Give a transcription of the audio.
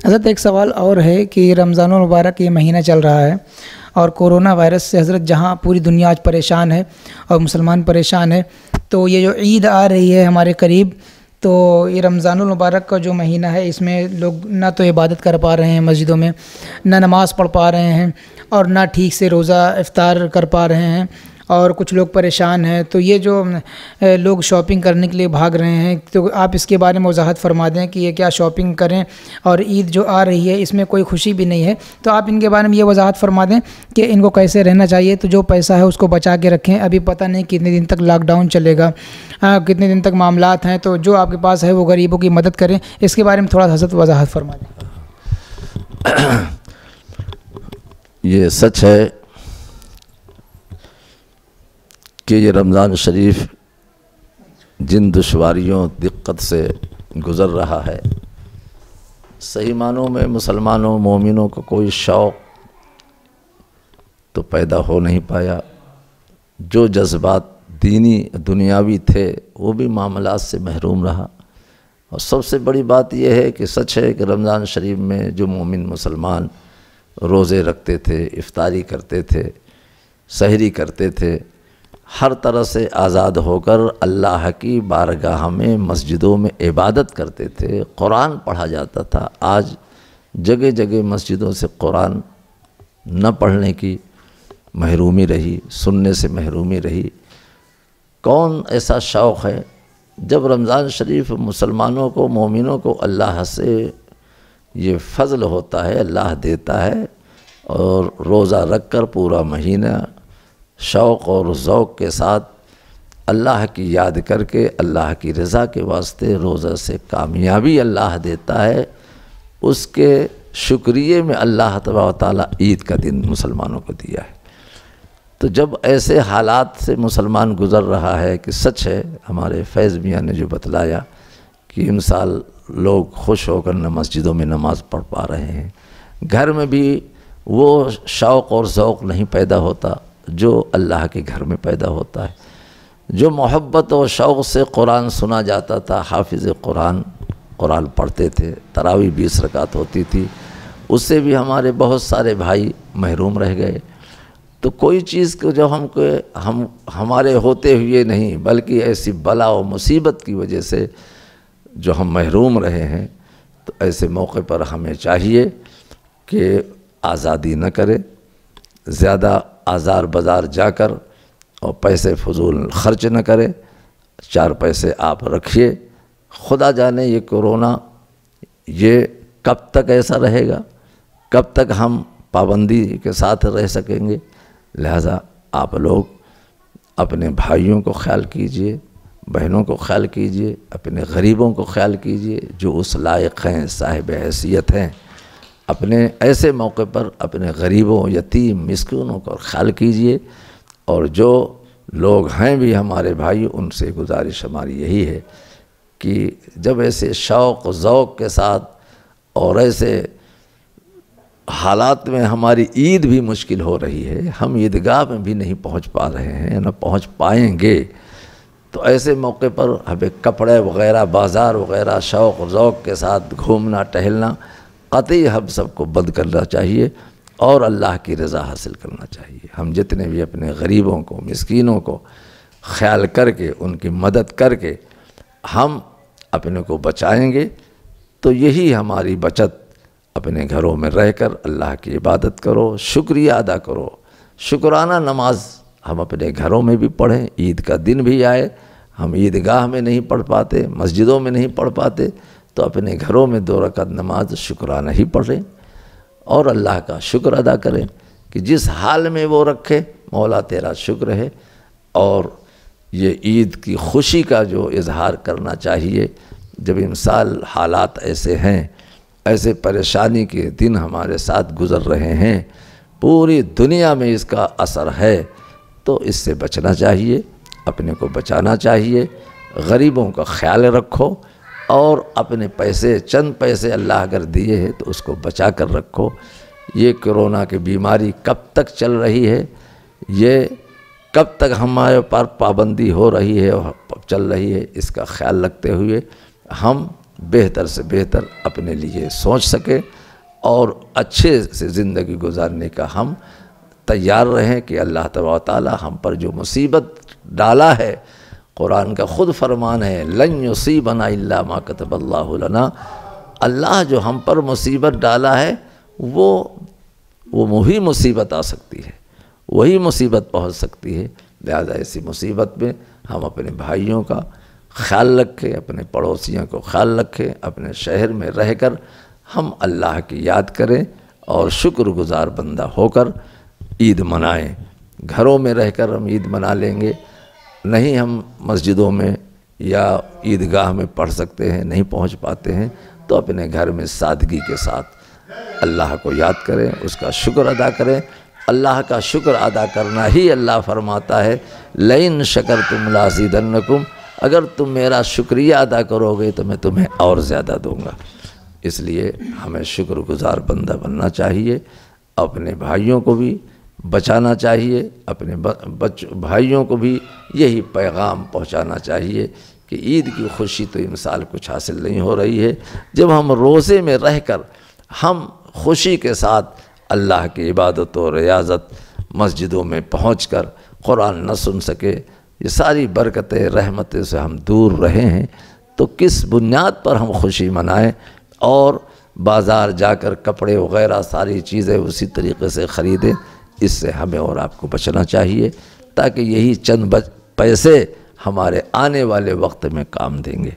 حضرت ایک سوال اور ہے کہ رمضان المبارک یہ مہینہ چل رہا ہے اور کورونا وائرس سے حضرت جہاں پوری دنیا آج پریشان ہے اور مسلمان پریشان ہے، تو یہ جو عید آ رہی ہے ہمارے قریب، تو یہ رمضان المبارک کا جو مہینہ ہے اس میں لوگ نہ تو عبادت کر پا رہے ہیں مسجدوں میں، نہ نماز پڑھ پا رہے ہیں، اور نہ ٹھیک سے روزہ افطار کر پا رہے ہیں، اور کچھ لوگ پریشان ہیں۔ تو یہ جو لوگ شاپنگ کرنے کے لیے بھاگ رہے ہیں، تو آپ اس کے بارے میں وضاحت فرما دیں کہ یہ کیا شاپنگ کریں، اور عید جو آ رہی ہے اس میں کوئی خوشی بھی نہیں ہے، تو آپ ان کے بارے میں یہ وضاحت فرما دیں کہ ان کو کیسے رہنا چاہیے۔ تو جو پیسہ ہے اس کو بچا کے رکھیں، ابھی پتہ نہیں کتنے دن تک لاک ڈاؤن چلے گا، کتنے دن تک معاملات ہیں، تو جو آپ کے پاس ہے وہ غریبوں کی مدد کریں۔ اس کے بارے میں تھوڑا حضرت وضاحت فرما دیں۔ یہ سچ ہے کہ یہ رمضان شریف جن دشواریوں دقت سے گزر رہا ہے، صحیح معنوں میں مسلمانوں مومنوں کو کوئی شوق تو پیدا ہو نہیں پایا، جو جذبات دینی دنیاوی تھے وہ بھی معاملات سے محروم رہا۔ اور سب سے بڑی بات یہ ہے کہ سچ ہے کہ رمضان شریف میں جو مومن مسلمان روزے رکھتے تھے، افطاری کرتے تھے، سحری کرتے تھے، ہر طرح سے آزاد ہو کر اللہ کی بارگاہ میں مسجدوں میں عبادت کرتے تھے، قرآن پڑھا جاتا تھا۔ آج جگہ جگہ مسجدوں سے قرآن نہ پڑھنے کی محرومی رہی، سننے سے محرومی رہی۔ کون ایسا شوق ہے؟ جب رمضان شریف مسلمانوں کو مومنوں کو اللہ سے یہ فضل ہوتا ہے، اللہ دیتا ہے، اور روزہ رکھ کر پورا مہینہ شوق اور ذوق کے ساتھ اللہ کی یاد کر کے اللہ کی رضا کے واسطے روزہ سے کامیابی اللہ دیتا ہے، اس کے شکریہ میں اللہ تبارک و تعالیٰ عید کا دن مسلمانوں کو دیا ہے۔ تو جب ایسے حالات سے مسلمان گزر رہا ہے کہ سچ ہے ہمارے فیض میاں نے جو بتلایا کہ ان سال لوگ خوش ہو کر نہ مسجدوں میں نماز پڑھ پا رہے ہیں، گھر میں بھی وہ شوق اور ذوق نہیں پیدا ہوتا جو اللہ کے گھر میں پیدا ہوتا ہے۔ جو محبت اور شوق سے قرآن سنا جاتا تھا، حافظ قرآن پڑھتے تھے، تراویح 20 رکعت ہوتی تھی، اس سے بھی ہمارے بہت سارے بھائی محروم رہ گئے۔ تو کوئی چیز کو جو ہم ہمارے ہوتے ہوئے نہیں بلکہ ایسی بلا و مصیبت کی وجہ سے جو ہم محروم رہے ہیں، تو ایسے موقع پر ہمیں چاہیے کہ آزادی نہ کرے، زیادہ آزار بازار جا کر اور پیسے فضول خرچ نہ کرے، 4 پیسے آپ رکھیے۔ خدا جانے یہ کورونا یہ کب تک ایسا رہے گا، کب تک ہم پابندی کے ساتھ رہ سکیں گے۔ لہذا آپ لوگ اپنے بھائیوں کو خیال کیجئے، بہنوں کو خیال کیجئے، اپنے غریبوں کو خیال کیجئے جو اس لائق ہیں، صاحب حیثیت ہیں۔ اپنے ایسے موقع پر اپنے غریبوں، یتیم، مسکینوں کو خیال کیجئے، اور جو لوگ ہیں بھی ہمارے بھائی، ان سے گزارش ہماری یہی ہے کہ جب ایسے شوق ذوق کے ساتھ اور ایسے حالات میں ہماری عید بھی مشکل ہو رہی ہے، ہم عیدگاہ میں بھی نہیں پہنچ پا رہے ہیں، نہ پہنچ پائیں گے، تو ایسے موقع پر ہمیں کپڑے وغیرہ، بازار وغیرہ شوق و ذوق کے ساتھ گھومنا ٹہلنا قطعی ہم سب کو بند کرنا چاہیے، اور اللہ کی رضا حاصل کرنا چاہیے۔ ہم جتنے بھی اپنے غریبوں کو، مسکینوں کو خیال کر کے، ان کی مدد کر کے ہم اپنے کو بچائیں گے، تو یہی ہماری بچت۔ اپنے گھروں میں رہ کر اللہ کی عبادت کرو، شکریہ ادا کرو، شکرانہ نماز ہم اپنے گھروں میں بھی پڑھیں۔ عید کا دن بھی آئے، ہم عیدگاہ میں نہیں پڑھ پاتے، مسجدوں میں نہیں پڑھ پاتے، تو اپنے گھروں میں 2 رکعت نماز شکرانہ ہی پڑھیں، اور اللہ کا شکر ادا کریں کہ جس حال میں وہ رکھے، مولا تیرا شکر ہے۔ اور یہ عید کی خوشی کا جو اظہار کرنا چاہیے، جب انسان حالات ایسے ہیں، ایسے پریشانی کے دن ہمارے ساتھ گزر رہے ہیں، پوری دنیا میں اس کا اثر ہے، تو اس سے بچنا چاہیے، اپنے کو بچانا چاہیے، غریبوں کا خیال رکھو، اور اپنے پیسے، چند پیسے اللہ اگر دیے ہیں تو اس کو بچا کر رکھو۔ یہ کورونا کی بیماری کب تک چل رہی ہے، یہ کب تک ہمارے پر پابندی ہو رہی ہے اور چل رہی ہے، اس کا خیال رکھتے ہوئے ہم بہتر سے بہتر اپنے لیے سوچ سکیں اور اچھے سے زندگی گزارنے کا ہم تیار رہیں کہ اللہ تبارک و تعالی ہم پر جو مصیبت ڈالا ہے، قرآن کا خود فرمان ہے لن یصیبنا الا ما کتب اللہ لنا، اللہ جو ہم پر مصیبت ڈالا ہے وہ وہی مصیبت آ سکتی ہے، وہی مصیبت پہنچ سکتی ہے۔ لہذا ایسی مصیبت میں ہم اپنے بھائیوں کا خیال رکھیں، اپنے پڑوسیوں کو خیال رکھیں، اپنے شہر میں رہ کر ہم اللہ کی یاد کریں اور شکر گزار بندہ ہو کر عید منائیں۔ گھروں میں رہ کر ہم عید منا لیں گے، نہیں ہم مسجدوں میں یا عیدگاہ میں پڑھ سکتے ہیں، نہیں پہنچ پاتے ہیں، تو اپنے گھر میں سادگی کے ساتھ اللہ کو یاد کریں، اس کا شکر ادا کریں۔ اللہ کا شکر ادا کرنا ہی اللہ فرماتا ہے لئن شکرتم لازیدنکم، اگر تم میرا شکریہ ادا کرو گے تو میں تمہیں اور زیادہ دوں گا۔ اس لیے ہمیں شکر گزار بندہ بننا چاہیے، اپنے بھائیوں کو بھی بچانا چاہیے، اپنے بھائیوں کو بھی یہی پیغام پہنچانا چاہیے کہ عید کی خوشی تو ان سال کچھ حاصل نہیں ہو رہی ہے۔ جب ہم روزے میں رہ کر ہم خوشی کے ساتھ اللہ کی عبادت و ریاضت مسجدوں میں پہنچ کر قرآن نہ سن سکے، یہ ساری برکتیں رحمتیں سے ہم دور رہے ہیں، تو کس بنیاد پر ہم خوشی منائیں اور بازار جا کر کپڑے وغیرہ ساری چیزیں اسی طریقے سے خریدیں؟ اس سے ہمیں اور آپ کو بچنا چاہیے، تاکہ یہی چند پیسے ہمارے آنے والے وقت میں کام دیں گے۔